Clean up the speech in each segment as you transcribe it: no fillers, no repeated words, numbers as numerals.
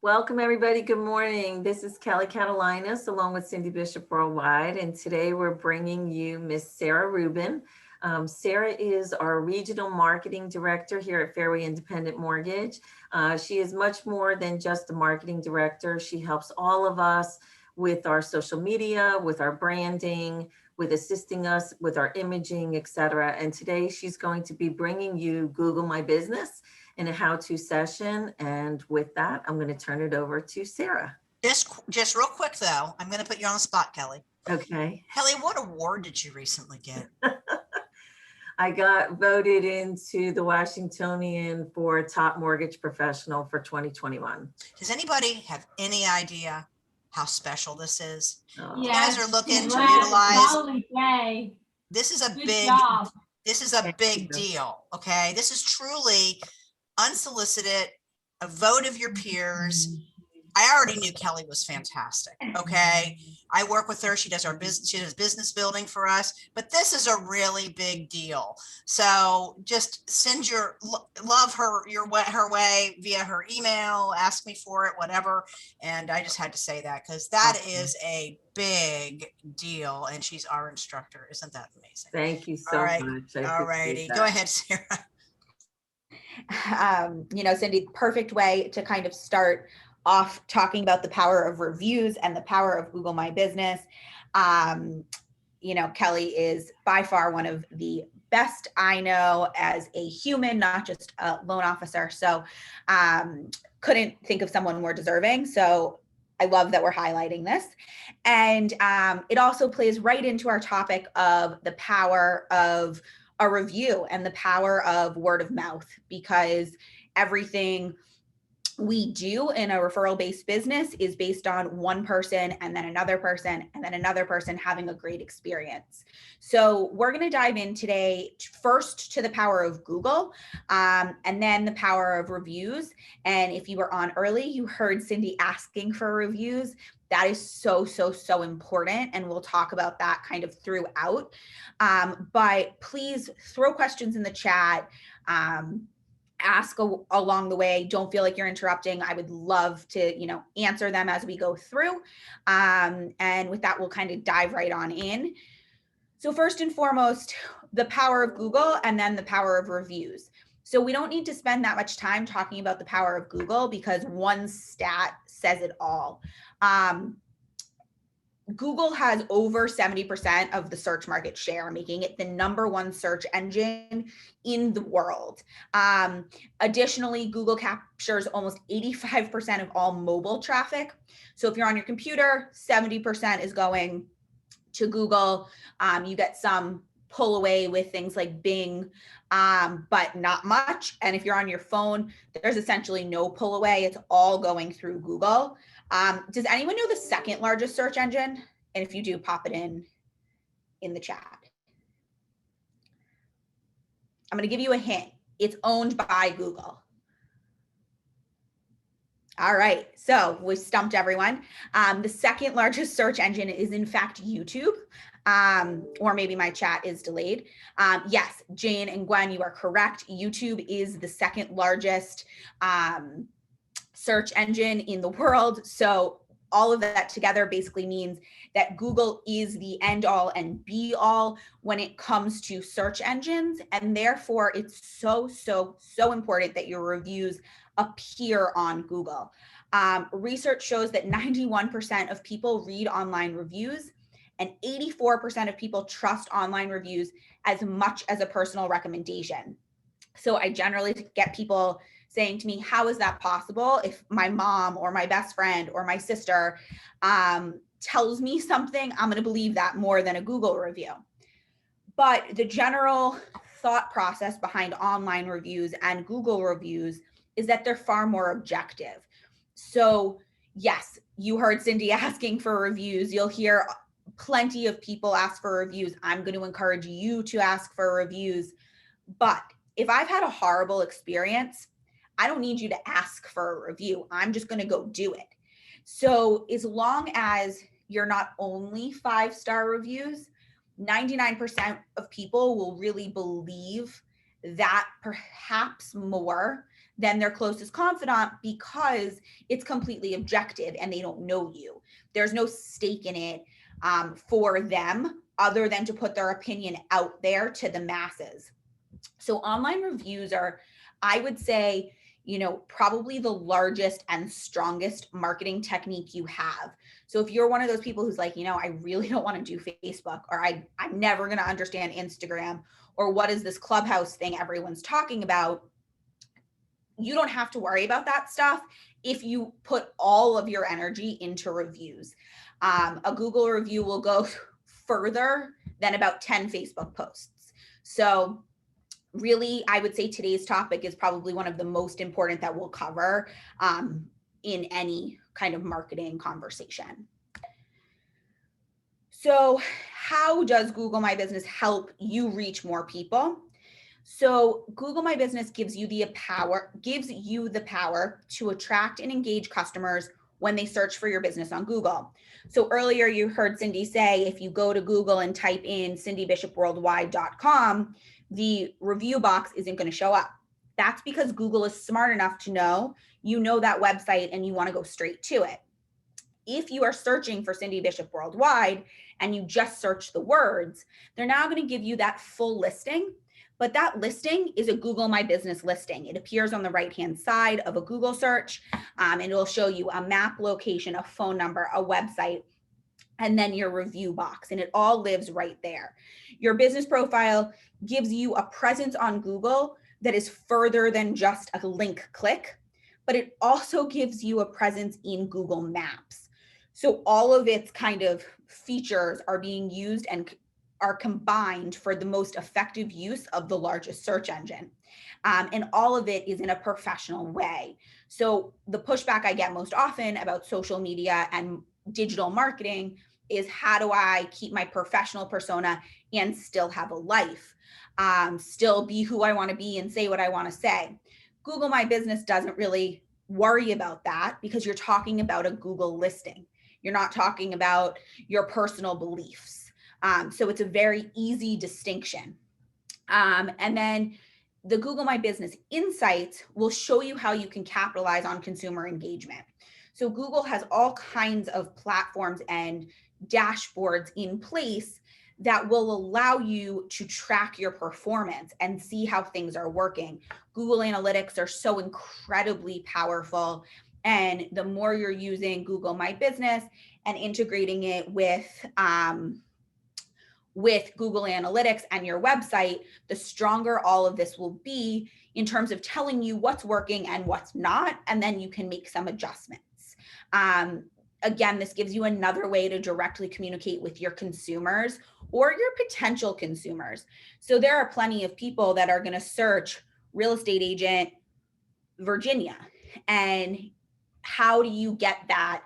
Welcome, everybody. Good morning. This is Kelly Catalinas along with Cindy Bishop Worldwide, and today we're bringing you Miss Sarah Rubin. Sarah is our Regional Marketing Director here at Fairway Independent Mortgage. She is much more than just a marketing director. She helps all of us with our social media, with our branding, with assisting us with our imaging, etc. And today she's going to be bringing you Google My Business in a how-to session. And with that, I'm going to turn it over to Sarah. Just real quick though, I'm going to put you on the spot, Kelly. Okay. Kelly, what award did you recently get? I got voted into the Washingtonian for top mortgage professional for 2021. Does anybody have any idea how special this is? Oh. You guys are looking to utilize. This is a big deal. Okay. This is truly unsolicited, a vote of your peers. I already knew Kelly was fantastic. Okay. I work with her. She does our business. She does business building for us, but this is a really big deal. So just send her way via her email, ask me for it, whatever. And I just had to say that because that is a big deal. And she's our instructor. Isn't that amazing? Thank you so much. All righty. Go ahead, Sarah. Cindy, perfect way to kind of start off talking about the power of reviews and the power of Google My Business. Kelly is by far one of the best I know as a human, not just a loan officer. So couldn't think of someone more deserving. So I love that we're highlighting this. And it also plays right into our topic of the power of a review and the power of word of mouth, because everything we do in a referral-based business is based on one person and then another person and then another person having a great experience. So we're going to dive in today first to the power of Google and then the power of reviews. And if you were on early, you heard Cindy asking for reviews. That is so, so, so important. And we'll talk about that kind of throughout. But please throw questions in the chat. Ask along the way. Don't feel like you're interrupting. I would love to, answer them as we go through. And with that, we'll kind of dive right on in. So first and foremost, the power of Google and then the power of reviews. So we don't need to spend that much time talking about the power of Google because one stat says it all. Google has over 70% of the search market share, making it the #1 search engine in the world. Additionally, Google captures almost 85% of all mobile traffic. So if you're on your computer, 70% is going to Google. You get some pull away with things like Bing, but not much. And if you're on your phone, there's essentially no pull away. It's all going through Google. Does anyone know the second largest search engine? And if you do, pop it in the chat. I'm going to give you a hint. It's owned by Google. All right, so we stumped everyone. The second largest search engine is in fact YouTube, or maybe my chat is delayed. Yes, Jane and Gwen, you are correct. YouTube is the second largest search engine in the world. So all of that together basically means that Google is the end all and be all when it comes to search engines. And therefore it's so, so, so important that your reviews appear on Google. Research shows that 91% of people read online reviews and 84% of people trust online reviews as much as a personal recommendation. So I generally get people saying to me, how is that possible? If my mom or my best friend or my sister tells me something, I'm going to believe that more than a Google review. But the general thought process behind online reviews and Google reviews is that they're far more objective. So yes, you heard Cindy asking for reviews. You'll hear plenty of people ask for reviews. I'm going to encourage you to ask for reviews. But if I've had a horrible experience, I don't need you to ask for a review. I'm just going to go do it. So as long as you're not only 5-star reviews, 99% of people will really believe that perhaps more than their closest confidant because it's completely objective and they don't know you. There's no stake in it for them other than to put their opinion out there to the masses. So online reviews are, I would say, probably the largest and strongest marketing technique you have. So if you're one of those people who's like, I really don't want to do Facebook, or I'm never going to understand Instagram, or what is this Clubhouse thing everyone's talking about, you don't have to worry about that stuff if you put all of your energy into reviews. A Google review will go further than about 10 Facebook posts. So really, I would say today's topic is probably one of the most important that we'll cover in any kind of marketing conversation. So how does Google My Business help you reach more people? So Google My Business gives you the power to attract and engage customers when they search for your business on Google. So earlier you heard Cindy say, if you go to Google and type in cindybishopworldwide.com, the review box isn't going to show up. That's because Google is smart enough to know you know that website and you want to go straight to it. If you are searching for Cindy Bishop Worldwide and you just search the words, they're now going to give you that full listing. But that listing is a Google My Business listing. It appears on the right-hand side of a Google search, and it'll show you a map location, a phone number, a website, and then your review box, and it all lives right there. Your business profile gives you a presence on Google that is further than just a link click, but it also gives you a presence in Google Maps. So all of its kind of features are being used and are combined for the most effective use of the largest search engine. And all of it is in a professional way. So the pushback I get most often about social media and digital marketing is, how do I keep my professional persona and still have a life, still be who I want to be and say what I want to say? Google My Business doesn't really worry about that because you're talking about a Google listing. You're not talking about your personal beliefs. So it's a very easy distinction. And then the Google My Business Insights will show you how you can capitalize on consumer engagement. So Google has all kinds of platforms and dashboards in place that will allow you to track your performance and see how things are working. Google Analytics are so incredibly powerful. And the more you're using Google My Business and integrating it with Google Analytics and your website, the stronger all of this will be in terms of telling you what's working and what's not, and then you can make some adjustments. Again, this gives you another way to directly communicate with your consumers or your potential consumers. So there are plenty of people that are going to search real estate agent Virginia, and how do you get that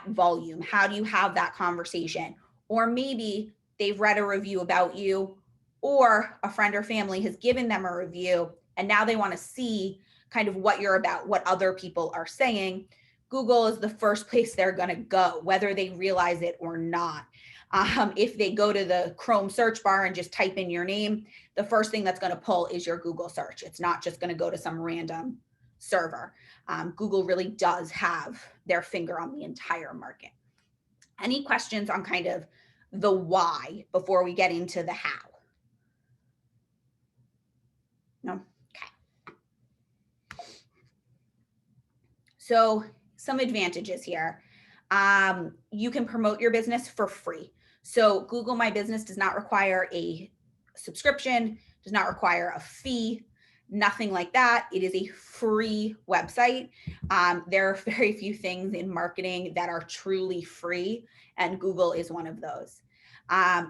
volume? How do you have that conversation? Or maybe they've read a review about you, or a friend or family has given them a review, and now they want to see kind of what you're about, what other people are saying. Google is the first place they're going to go, whether they realize it or not. If they go to the Chrome search bar and just type in your name, the first thing that's going to pull is your Google search. It's not just going to go to some random server. Google really does have their finger on the entire market. Any questions on kind of the why before we get into the how? No? Okay. So some advantages here. You can promote your business for free. So Google My Business does not require a subscription, does not require a fee, nothing like that. It is a free website. There are very few things in marketing that are truly free, and Google is one of those.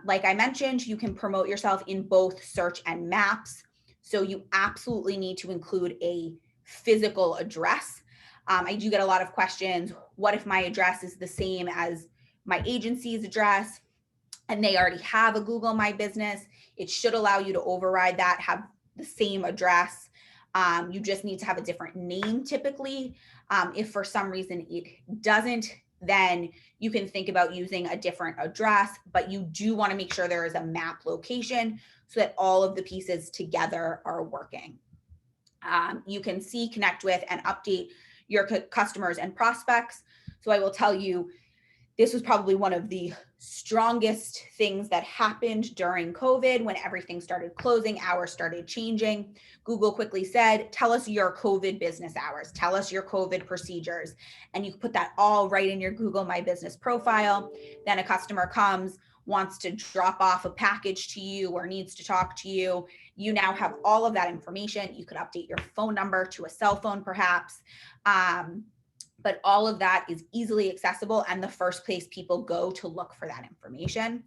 Like I mentioned, you can promote yourself in both search and maps. So you absolutely need to include a physical address. I do get a lot of questions. What if my address is the same as my agency's address and they already have a Google My Business? It should allow you to override that, have the same address. You just need to have a different name typically. If for some reason it doesn't, then you can think about using a different address, but you do want to make sure there is a map location so that all of the pieces together are working. You can see, connect with, and update your customers and prospects. So I will tell you, this was probably one of the strongest things that happened during COVID when everything started closing, hours started changing. Google quickly said, tell us your COVID business hours, tell us your COVID procedures. And you put that all right in your Google My Business profile. Then a customer comes, wants to drop off a package to you or needs to talk to you. You now have all of that information. You could update your phone number to a cell phone perhaps. But all of that is easily accessible and the first place people go to look for that information.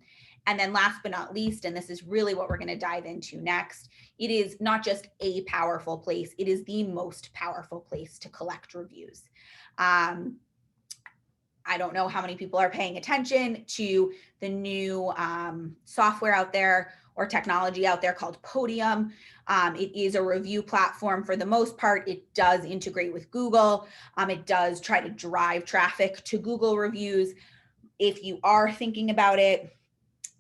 And then last but not least, and this is really what we're going to dive into next, it is not just a powerful place, it is the most powerful place to collect reviews. I don't know how many people are paying attention to the new software out there or technology out there called Podium. It is a review platform for the most part. It does integrate with Google. It does try to drive traffic to Google reviews. If you are thinking about it,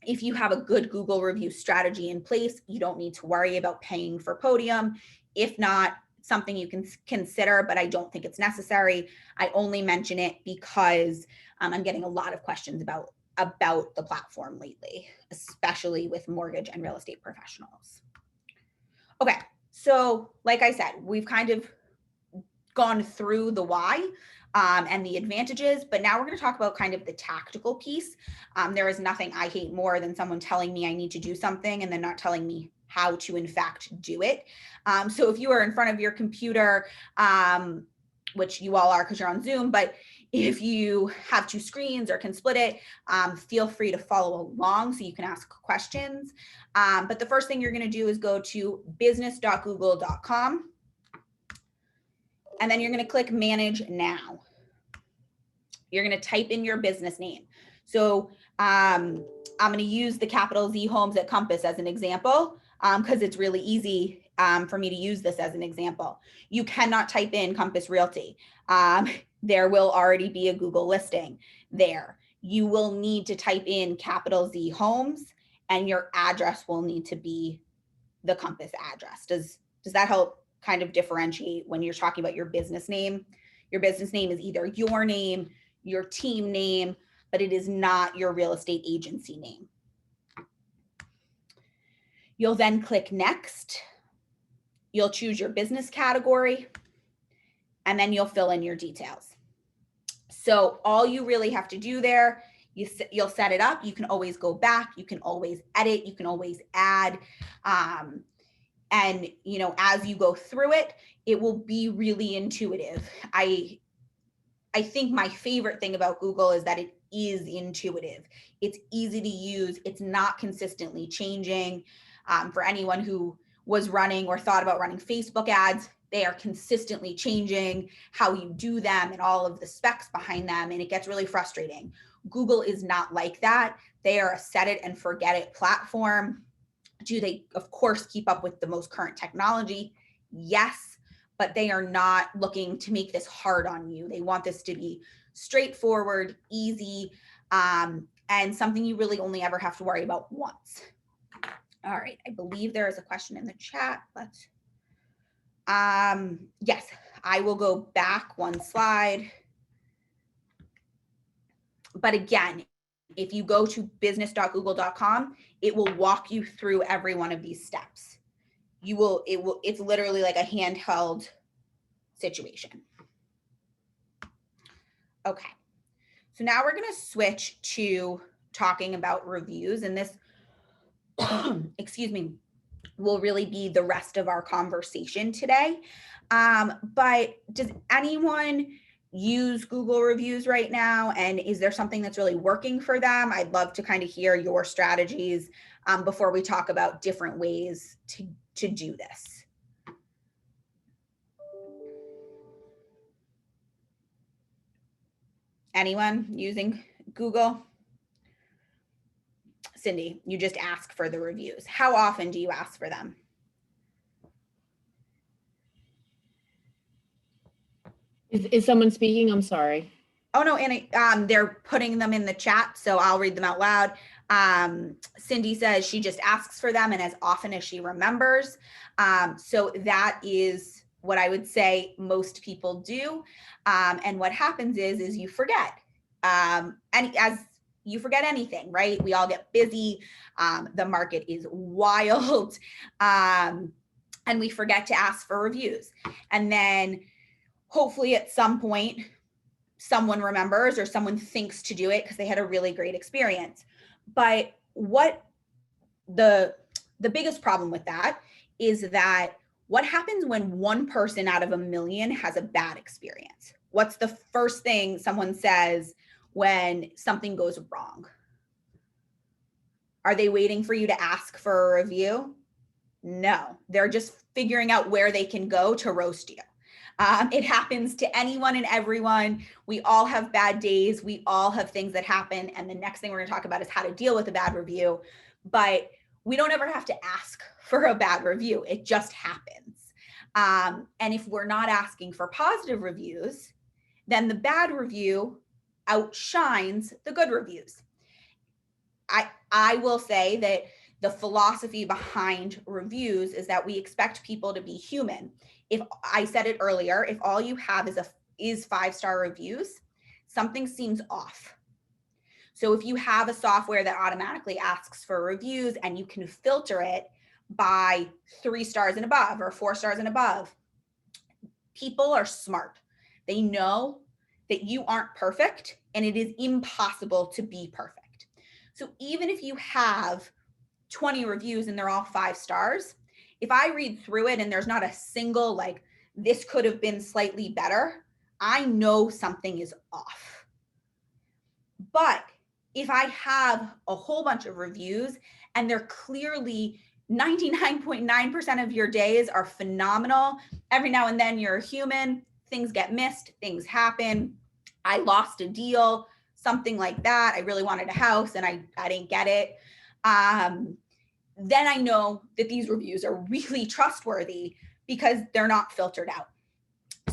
if you have a good Google review strategy in place, you don't need to worry about paying for Podium. If not, something you can consider, but I don't think it's necessary. I only mention it because I'm getting a lot of questions about the platform lately, especially with mortgage and real estate professionals. Okay, so like I said, we've kind of gone through the why and the advantages, but now we're going to talk about kind of the tactical piece. There is nothing I hate more than someone telling me I need to do something and then not telling me how to in fact do it. So if you are in front of your computer, which you all are because you're on Zoom, but if you have two screens or can split it, feel free to follow along so you can ask questions. But the first thing you're going to do is go to business.google.com. And then you're going to click Manage Now. You're going to type in your business name. So I'm going to use the capital Z Homes at Compass as an example because it's really easy for me to use this as an example. You cannot type in Compass Realty. There will already be a Google listing there. You will need to type in capital Z Homes and your address will need to be the Compass address. Does that help kind of differentiate when you're talking about your business name? Your business name is either your name, your team name, but it is not your real estate agency name. You'll then click Next. You'll choose your business category, and then you'll fill in your details. So all you really have to do there, you'll set it up. You can always go back. You can always edit. You can always add. And as you go through it, it will be really intuitive. I think my favorite thing about Google is that it is intuitive. It's easy to use. It's not consistently changing. For anyone who was running or thought about running Facebook ads, they are consistently changing how you do them and all of the specs behind them, and it gets really frustrating. Google is not like that. They are a set it and forget it platform. Do they, of course, keep up with the most current technology? Yes, but they are not looking to make this hard on you. They want this to be straightforward, easy, and something you really only ever have to worry about once. All right, I believe there is a question in the chat. Yes, I will go back one slide. But again, if you go to business.google.com, it will walk you through every one of these steps. It's literally like a handheld situation. Okay, so now we're going to switch to talking about reviews, and this, excuse me, will really be the rest of our conversation today. But does anyone use Google reviews right now? And is there something that's really working for them? I'd love to kind of hear your strategies before we talk about different ways to do this. Anyone using Google? Cindy, you just ask for the reviews. How often do you ask for them? Is someone speaking? I'm sorry. Oh no, and they're putting them in the chat, so I'll read them out loud. Cindy says she just asks for them and as often as she remembers. So that is what I would say most people do. And what happens is you forget. And as you forget anything, right? We all get busy. The market is wild. And we forget to ask for reviews. And then hopefully at some point, someone remembers or someone thinks to do it because they had a really great experience. But what the biggest problem with that is that what happens when one person out of a million has a bad experience? What's the first thing someone says when something goes wrong? Are they waiting for you to ask for a review? No, they're just figuring out where they can go to roast you. It happens to anyone and everyone. We all have bad days. We all have things that happen. And the next thing we're going to talk about is how to deal with a bad review. But we don't ever have to ask for a bad review. It just happens. And if we're not asking for positive reviews, then the bad review outshines the good reviews. I will say that the philosophy behind reviews is that we expect people to be human. If I said it earlier, if all you have is 5-star reviews, something seems off. So if you have a software that automatically asks for reviews and you can filter it by 3 stars and above or 4 stars and above, people are smart. They know that you aren't perfect and it is impossible to be perfect. So even if you have 20 reviews and they're all 5 stars, if I read through it and there's not a single, like, this could have been slightly better, I know something is off. But if I have a whole bunch of reviews and they're clearly 99.9% of your days are phenomenal, every now and then you're human, things get missed, things happen. I lost a deal, something like that. I really wanted a house and I didn't get it. Then I know that these reviews are really trustworthy because they're not filtered out.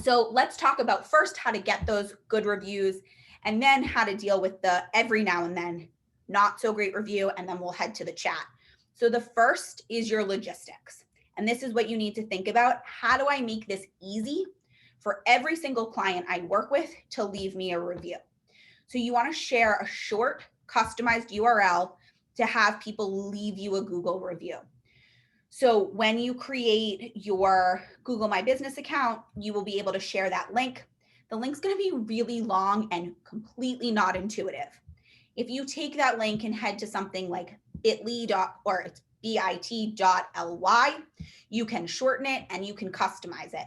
So let's talk about first how to get those good reviews and then how to deal with the every now and then not so great review, and then we'll head to the chat. So the first is your logistics. And this is what you need to think about. How do I make this easy for every single client I work with to leave me a review? So you want to share a short customized URL to have people leave you a Google review. So when you create your Google My Business account, you will be able to share that link. The link's going to be really long and completely not intuitive. If you take that link and head to something like bit.ly, you can shorten it and you can customize it.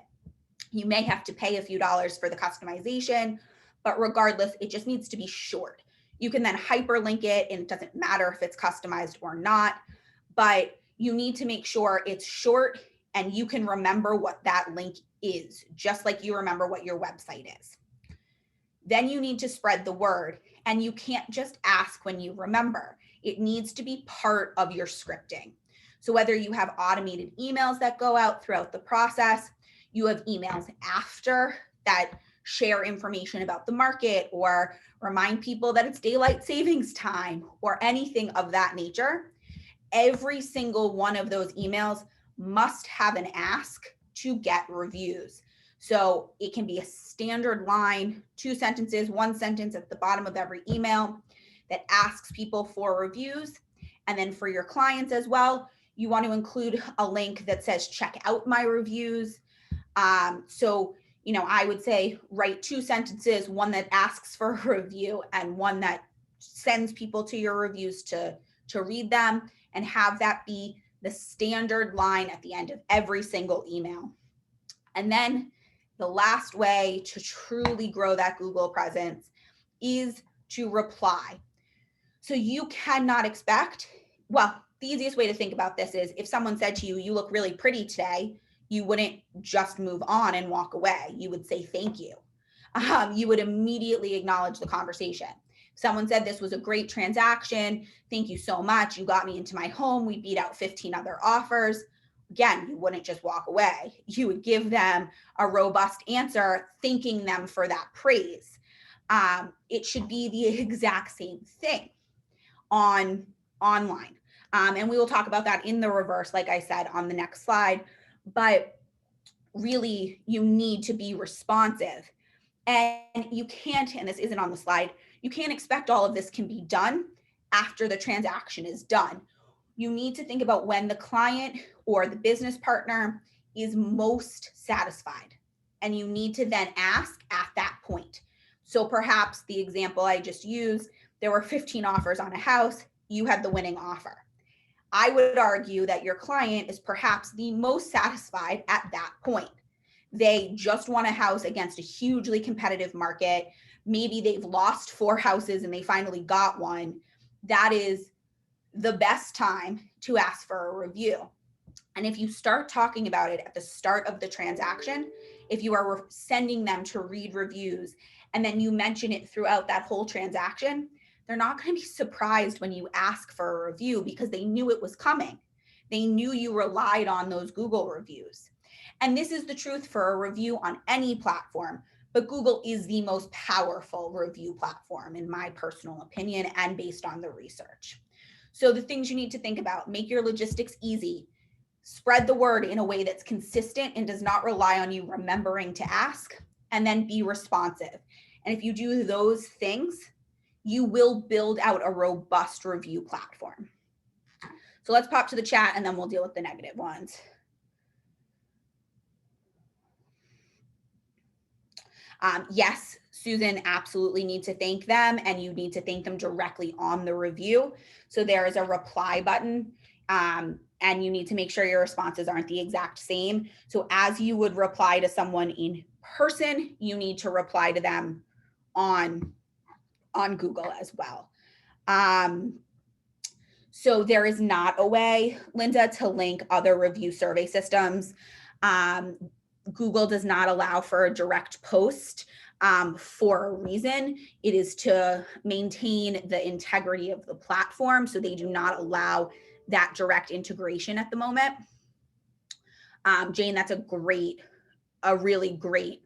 You may have to pay a few dollars for the customization, but regardless, it just needs to be short. You can then hyperlink it and it doesn't matter if it's customized or not, but you need to make sure it's short and you can remember what that link is, just like you remember what your website is. Then you need to spread the word, and you can't just ask when you remember. It needs to be part of your scripting. So whether you have automated emails that go out throughout the process, you have emails after that share information about the market or remind people that it's daylight savings time or anything of that nature, every single one of those emails must have an ask to get reviews. So it can be a standard line, 2 sentences, 1 sentence at the bottom of every email that asks people for reviews. And then for your clients as well, you want to include a link that says, check out my reviews. So, I would say write 2 sentences, one that asks for a review and one that sends people to your reviews to read them, and have that be the standard line at the end of every single email. And then the last way to truly grow that Google presence is to reply. So you cannot expect, well, the easiest way to think about this is if someone said to you, you look really pretty today, you wouldn't just move on and walk away. You would say thank you. You would immediately acknowledge the conversation. Someone said this was a great transaction. Thank you so much. You got me into my home. We beat out 15 other offers. Again, you wouldn't just walk away. You would give them a robust answer, thanking them for that praise. It should be the exact same thing online. And we will talk about that in the reverse, like I said, on the next slide. But really, you need to be responsive. And you can't, and this isn't on the slide, you can't expect all of this can be done after the transaction is done. You need to think about when the client or the business partner is most satisfied. And you need to then ask at that point. So perhaps the example I just used, there were 15 offers on a house, you had the winning offer. I would argue that your client is perhaps the most satisfied at that point. They just won a house against a hugely competitive market. Maybe they've lost 4 houses and they finally got one. That is the best time to ask for a review. And if you start talking about it at the start of the transaction, if you are sending them to read reviews and then you mention it throughout that whole transaction, they're not going to be surprised when you ask for a review because they knew it was coming. They knew you relied on those Google reviews. And this is the truth for a review on any platform, but Google is the most powerful review platform in my personal opinion and based on the research. So the things you need to think about: make your logistics easy, spread the word in a way that's consistent and does not rely on you remembering to ask, and then be responsive. And if you do those things, you will build out a robust review platform. So let's pop to the chat and then we'll deal with the negative ones. Yes, Susan, absolutely need to thank them, and you need to thank them directly on the review. So there is a reply button, and you need to make sure your responses aren't the exact same. So as you would reply to someone in person, you need to reply to them on Google as well. So there is not a way, Linda, to link other review survey systems. Google does not allow for a direct post for a reason. It is to maintain the integrity of the platform. So they do not allow that direct integration at the moment. Jane, that's a really great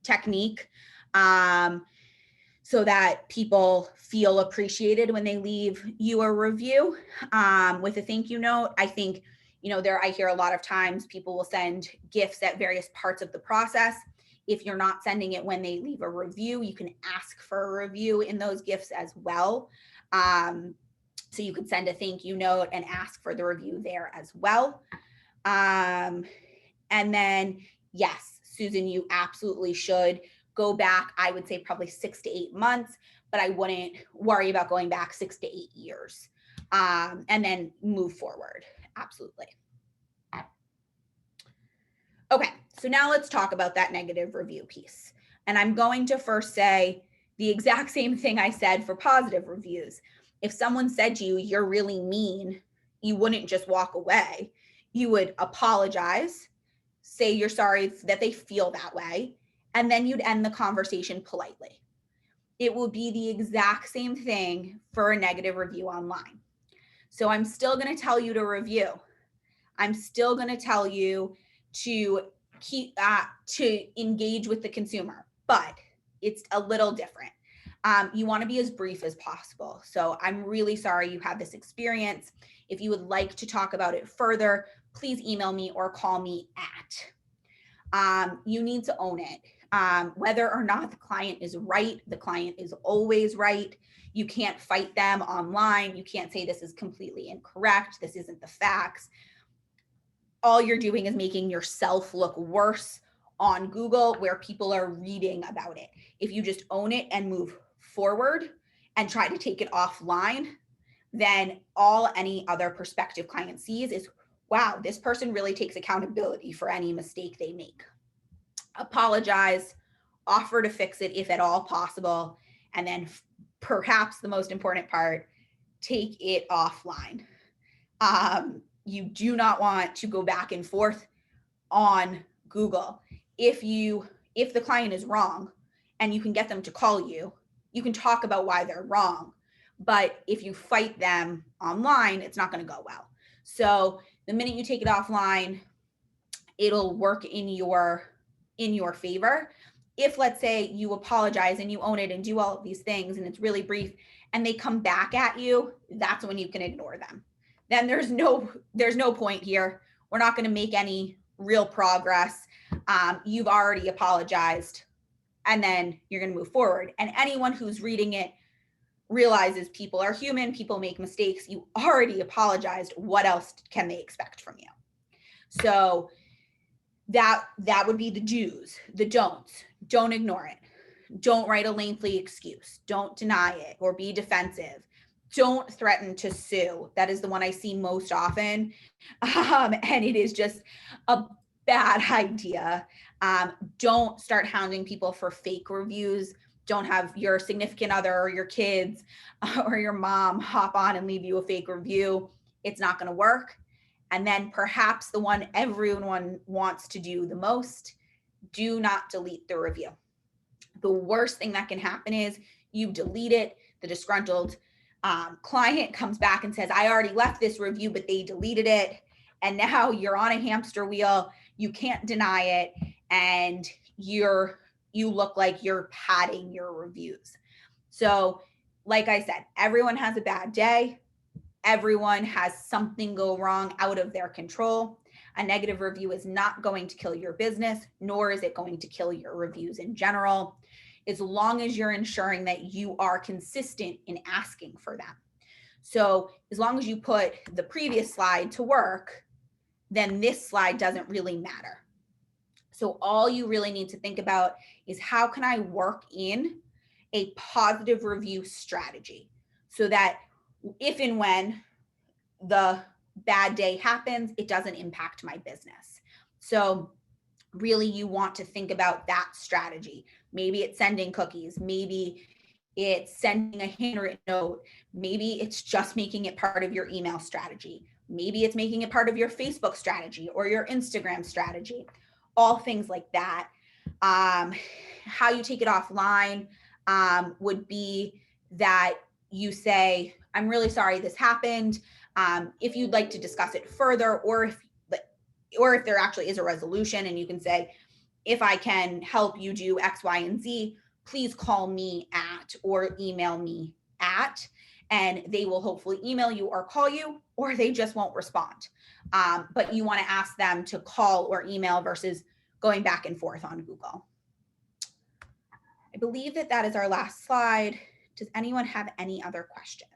technique. So that people feel appreciated when they leave you a review with a thank you note. I think, I hear a lot of times people will send gifts at various parts of the process. If you're not sending it when they leave a review, you can ask for a review in those gifts as well. So you could send a thank you note and ask for the review there as well. And then, yes, Susan, you absolutely should go back. I would say probably 6 to 8 months, but I wouldn't worry about going back 6 to 8 years, and then move forward. Absolutely. Okay, so now let's talk about that negative review piece. And I'm going to first say the exact same thing I said for positive reviews. If someone said to you, "You're really mean," you wouldn't just walk away. You would apologize, say you're sorry that they feel that way, and then you'd end the conversation politely. It will be the exact same thing for a negative review online. So I'm still going to tell you to review. I'm still going to tell you to keep to engage with the consumer, but it's a little different. You want to be as brief as possible. So I'm really sorry you had this experience. If you would like to talk about it further, please email me or call me at. You need to own it. Whether or not the client is right, the client is always right. You can't fight them online. You can't say this is completely incorrect. This isn't the facts. All you're doing is making yourself look worse on Google where people are reading about it. If you just own it and move forward and try to take it offline, then all any other prospective client sees is, wow, this person really takes accountability for any mistake they make. Apologize, offer to fix it if at all possible, and then perhaps the most important part, take it offline. You do not want to go back and forth on Google. If the client is wrong and you can get them to call you, you can talk about why they're wrong. But if you fight them online, it's not going to go well. So the minute you take it offline, it'll work in your favor. If, let's say, you apologize and you own it and do all of these things and it's really brief and they come back at you, that's when you can ignore them. Then there's no point here. We're not going to make any real progress. you've already apologized, and then you're going to move forward. And anyone who's reading it realizes people are human, people make mistakes. You already apologized. What else can they expect from you? So that would be the do's. The don'ts: don't ignore it. Don't write a lengthy excuse. Don't deny it or be defensive. Don't threaten to sue. That is the one I see most often. And it is just a bad idea. Don't start hounding people for fake reviews. Don't have your significant other or your kids or your mom hop on and leave you a fake review. It's not going to work. And then perhaps the one everyone wants to do the most: do not delete the review. The worst thing that can happen is you delete it, the disgruntled client comes back and says, I already left this review, but they deleted it. And now you're on a hamster wheel. You can't deny it. And you look like you're padding your reviews. So like I said, everyone has a bad day. Everyone has something go wrong out of their control. A negative review is not going to kill your business, nor is it going to kill your reviews in general, as long as you're ensuring that you are consistent in asking for them. So as long as you put the previous slide to work, then this slide doesn't really matter. So all you really need to think about is, how can I work in a positive review strategy so that if and when the bad day happens, it doesn't impact my business. So really, you want to think about that strategy. Maybe it's sending cookies. Maybe it's sending a handwritten note. Maybe it's just making it part of your email strategy. Maybe it's making it part of your Facebook strategy or your Instagram strategy, all things like that. How you take it offline would be that you say, I'm really sorry this happened. If you'd like to discuss it further, or if there actually is a resolution, and you can say, if I can help you do X, Y, and Z, please call me at, or email me at, and they will hopefully email you or call you, or they just won't respond. But you want to ask them to call or email versus going back and forth on Google. I believe that is our last slide. Does anyone have any other questions?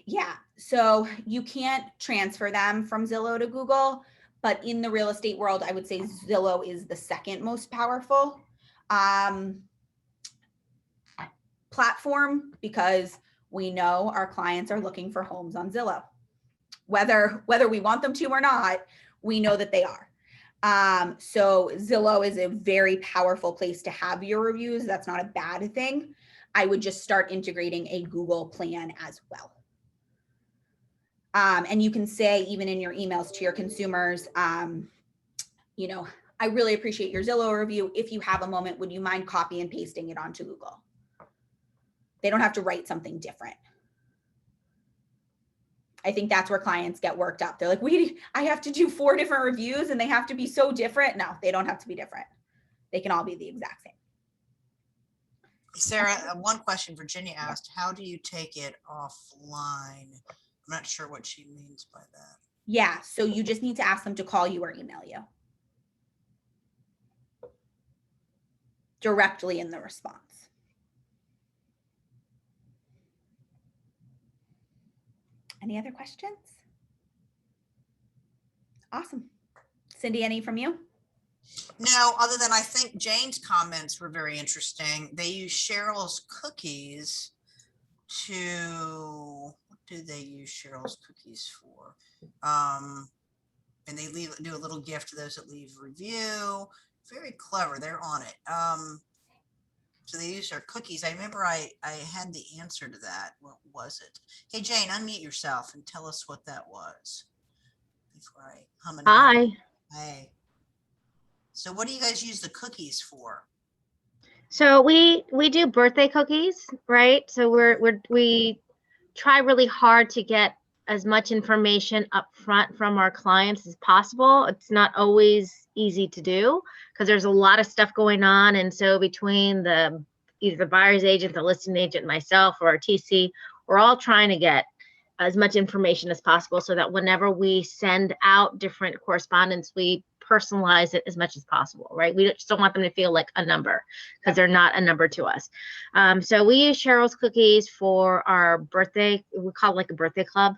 Yeah, so you can't transfer them from Zillow to Google, but in the real estate world, I would say Zillow is the second most powerful platform, because we know our clients are looking for homes on Zillow. Whether we want them to or not, we know that they are. So Zillow is a very powerful place to have your reviews. That's not a bad thing. I would just start integrating a Google plan as well. And you can say, even in your emails to your consumers, you know, I really appreciate your Zillow review. If you have a moment, would you mind copy and pasting it onto Google? They don't have to write something different. I think that's where clients get worked up. They're like, I have to do 4 different reviews and they have to be so different. No, they don't have to be different. They can all be the exact same. Sarah, one question Virginia asked, how do you take it offline? I'm not sure what she means by that. Yeah, so you just need to ask them to call you or email you directly in the response. Any other questions? Awesome. Cindy, any from you? No, other than I think Jane's comments were very interesting. They use Cheryl's cookies to, what do they use Cheryl's cookies for? And they do a little gift to those that leave a review. Very clever. They're on it. So they use our cookies. I remember I had the answer to that. What was it? Hey, Jane, unmute yourself and tell us what that was. Before I hum and Hi. Hey. So what do you guys use the cookies for? So we do birthday cookies, right? So we try really hard to get as much information up front from our clients as possible. It's not always easy to do because there's a lot of stuff going on. And so between either the buyer's agent, the listing agent, myself, or our TC, we're all trying to get as much information as possible so that whenever we send out different correspondence, we personalize it as much as possible, right? We just don't want them to feel like a number because they're not a number to us. So we use Cheryl's Cookies for our birthday. We call it like a birthday club.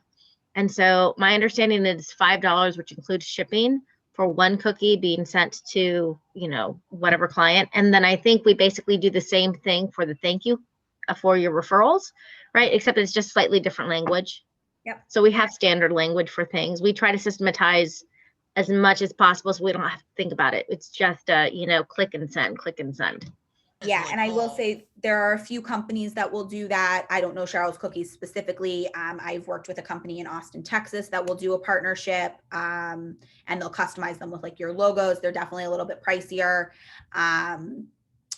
And so my understanding is $5, which includes shipping for one cookie being sent to, you know, whatever client. And then I think we basically do the same thing for the thank you for your referrals, right? Except it's just slightly different language. Yep. So we have standard language for things. We try to systematize as much as possible so we don't have to think about it. It's just, you know, click and send, click and send. That's Yeah, really and I will cool. say there are a few companies that will do that. I don't know Cheryl's Cookies specifically. I've worked with a company in Austin, Texas that will do a partnership, and they'll customize them with like your logos. They're definitely a little bit pricier.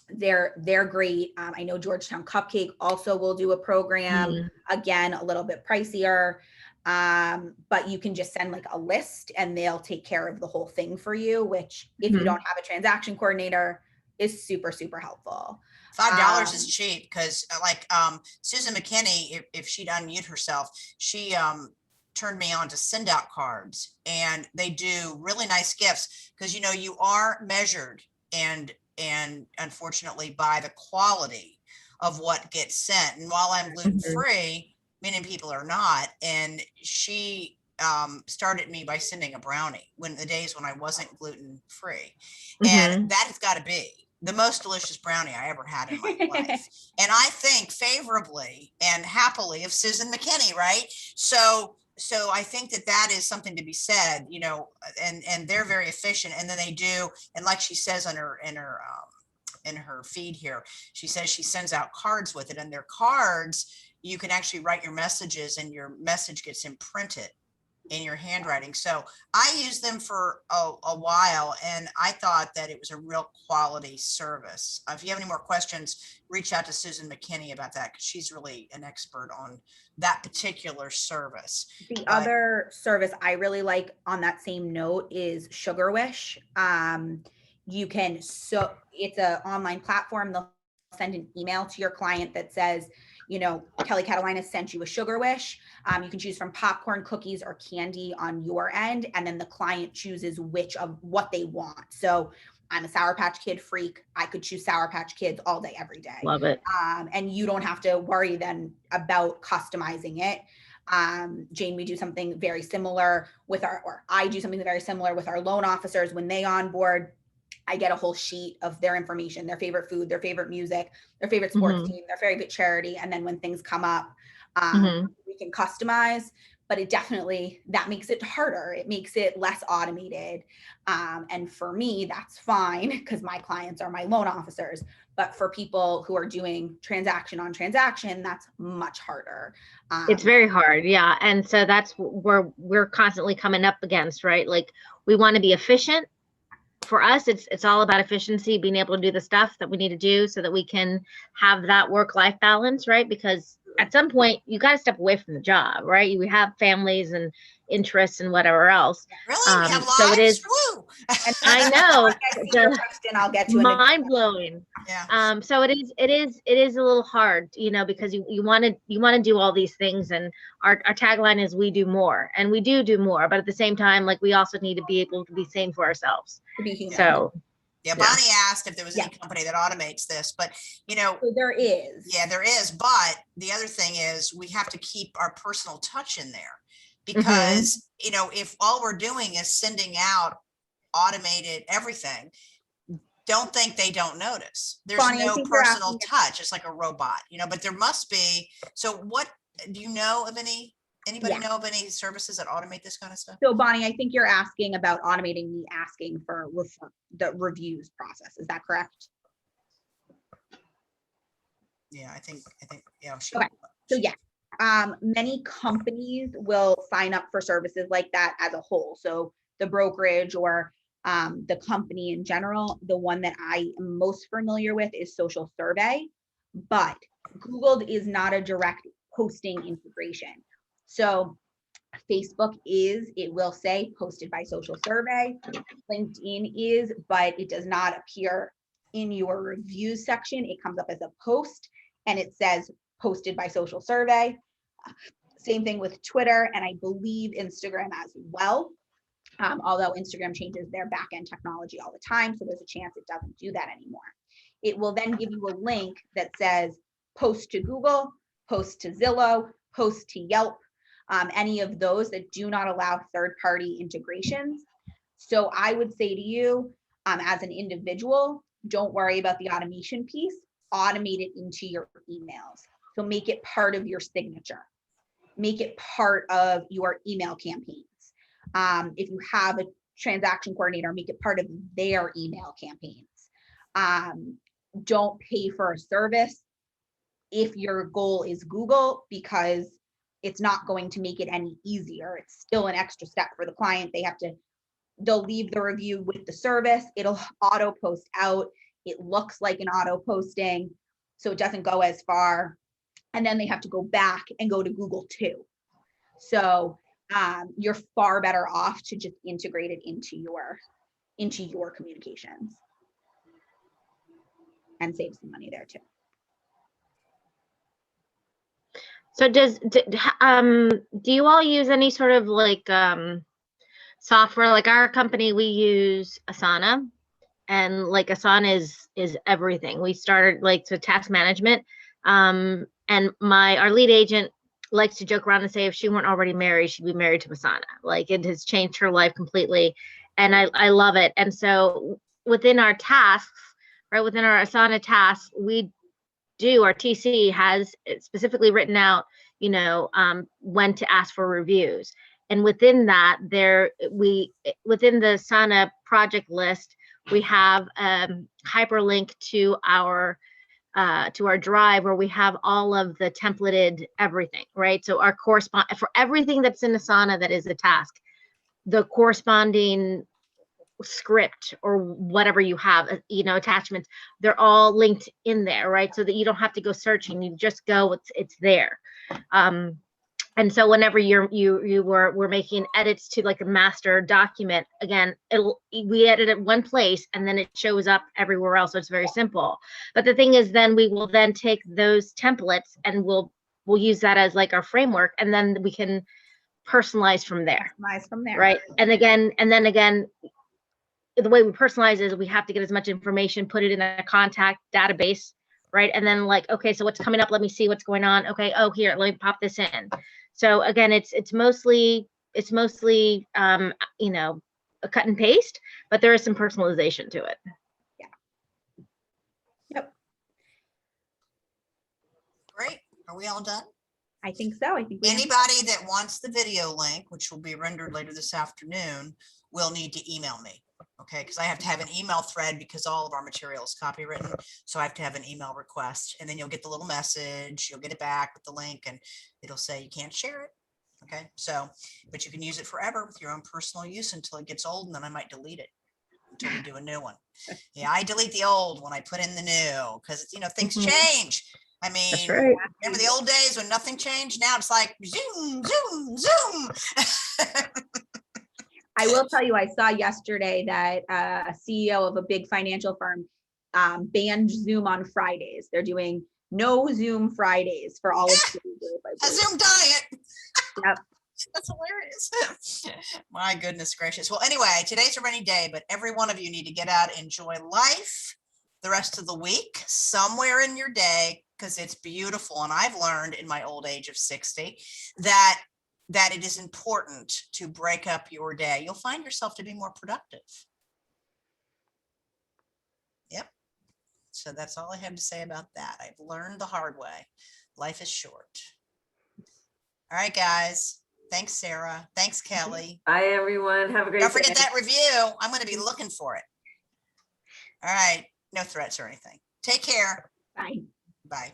They're great. I know Georgetown Cupcake also will do a program, again, a little bit pricier. But you can just send like a list and they'll take care of the whole thing for you, which if you don't have a transaction coordinator is super, super helpful. $5 is cheap because like Susan McKinney, if she'd unmute herself, she turned me on to send out cards, and they do really nice gifts because, you know, you are measured and unfortunately by the quality of what gets sent. And while I'm gluten free, many people are not. And she started me by sending a brownie when the days when I wasn't gluten free. And that has got to be the most delicious brownie I ever had in my life. And I think favorably and happily of Susan McKinney, right? So I think that is something to be said, you know, and they're very efficient. And then they do, and like she says in her feed here, she says she sends out cards with it, and their cards, you can actually write your messages and your message gets imprinted in your handwriting. So I used them for a while, and I thought that it was a real quality service. If you have any more questions, reach out to Susan McKinney about that, because she's really an expert on that particular service. The other service I really like on that same note is Sugar Wish. You can, it's an online platform. They'll send an email to your client that says, you know, Kelly Catalina sent you a Sugar Wish. You can choose from popcorn, cookies, or candy on your end, and then the client chooses which of what they want. So I'm a Sour Patch Kid freak. I could choose Sour Patch Kids all day, every day. Love it. And you don't have to worry then about customizing it. Jane, we do something very similar with I do something very similar with our loan officers. When they onboard, I get a whole sheet of their information, their favorite food, their favorite music, their favorite sports team, their favorite charity. And then when things come up, we can customize, but it definitely, that makes it harder. It makes it less automated. And for me, that's fine because my clients are my loan officers. But for people who are doing transaction on transaction, that's much harder. It's very hard. Yeah. And so that's where we're constantly coming up against, right? Like we want to be efficient. For us, it's all about efficiency, being able to do the stuff that we need to do so that we can have that work-life balance, right? Because at some point you got to step away from the job, right? We have families and interests and whatever else. Really? We have lives? So it is. Woo! I know. I'll get to mind blowing. Yeah. So it is a little hard, you know, because you want to do all these things, and our tagline is we do more, and we do more, but at the same time, like we also need to be able to be sane for ourselves. To be human. So yeah, Bonnie asked if there was any company that automates this, but you know, so there is. Yeah, there is. But the other thing is we have to keep our personal touch in there, because you know, if all we're doing is sending out automated everything, don't think they don't notice. There's Bonnie, no personal touch. It's like a robot, you know, but there must be. So what do you know of anybody know of any services that automate this kind of stuff? So Bonnie, I think you're asking about automating me asking for the reviews process. Is that correct? Yeah, I think, yeah. Okay. So yeah, many companies will sign up for services like that as a whole. So the brokerage or the company in general. The one that I am most familiar with is Social Survey, but Google is not a direct posting integration. So Facebook it will say posted by Social Survey. LinkedIn is, but it does not appear in your reviews section. It comes up as a post and it says posted by Social Survey. Same thing with Twitter, and I believe Instagram as well. Although Instagram changes their back-end technology all the time, so there's a chance it doesn't do that anymore. It will then give you a link that says post to Google, post to Zillow, post to Yelp, any of those that do not allow third-party integrations. So I would say to you, as an individual, don't worry about the automation piece, automate it into your emails. So make it part of your signature. Make it part of your email campaigns. If you have a transaction coordinator, make it part of their email campaigns. Don't pay for a service if your goal is Google, because it's not going to make it any easier. It's still an extra step for the client. They'll leave the review with the service. It'll auto post out. It looks like an auto posting, so it doesn't go as far. And then they have to go back and go to Google too. So you're far better off to just integrate it into your communications and save some money there too. So do you all use any sort of like software? Like our company, we use Asana, and like Asana is everything. We started like to task management, and our lead agent likes to joke around and say if she weren't already married, she'd be married to Asana. Like it has changed her life completely, and I love it. And so within our tasks, right, within our Asana tasks, our TC has specifically written out, when to ask for reviews. And within that, within the Asana project list, we have hyperlink to our drive where we have all of the templated everything, right? So our for everything that's in Asana that is a task, the corresponding script or whatever you have, attachments, they're all linked in there, right? So that you don't have to go searching, you just go, it's there. And so whenever we're making edits to like a master document, again, we edit it one place and then it shows up everywhere else. So it's very simple. But the thing is, then we will then take those templates and we'll use that as like our framework, and then we can personalize from there. Right. And then again, the way we personalize is we have to get as much information, put it in a contact database, right? And then like, okay, so what's coming up? Let me see what's going on. Okay, oh, here, let me pop this in. So again, it's mostly a cut and paste, but there is some personalization to it. Yeah. Yep. Great. Are we all done? I think so. I think Anybody that wants the video link, which will be rendered later this afternoon, will need to email me. Okay, because I have to have an email thread because all of our material is copywritten. So I have to have an email request, and then you'll get the little message, you'll get it back with the link, and it'll say you can't share it. Okay, so, but you can use it forever with your own personal use until it gets old, and then I might delete it until we do a new one. Yeah, I delete the old when I put in the new, because things change. I mean, That's right. Remember the old days when nothing changed? Now it's like zoom, zoom, zoom. I will tell you, I saw yesterday that a CEO of a big financial firm banned Zoom on Fridays. They're doing no Zoom Fridays for all of the group. A Zoom diet. Yep. That's hilarious. My goodness gracious. Well, anyway, today's a rainy day, but every one of you need to get out, enjoy life the rest of the week, somewhere in your day, because it's beautiful. And I've learned in my old age of 60 that it is important to break up your day. You'll find yourself to be more productive. Yep. So that's all I have to say about that. I've learned the hard way. Life is short. All right, guys. Thanks, Sarah. Thanks, Kelly. Bye, everyone. Have a great day. Don't forget that review. I'm going to be looking for it. All right. No threats or anything. Take care. Bye. Bye.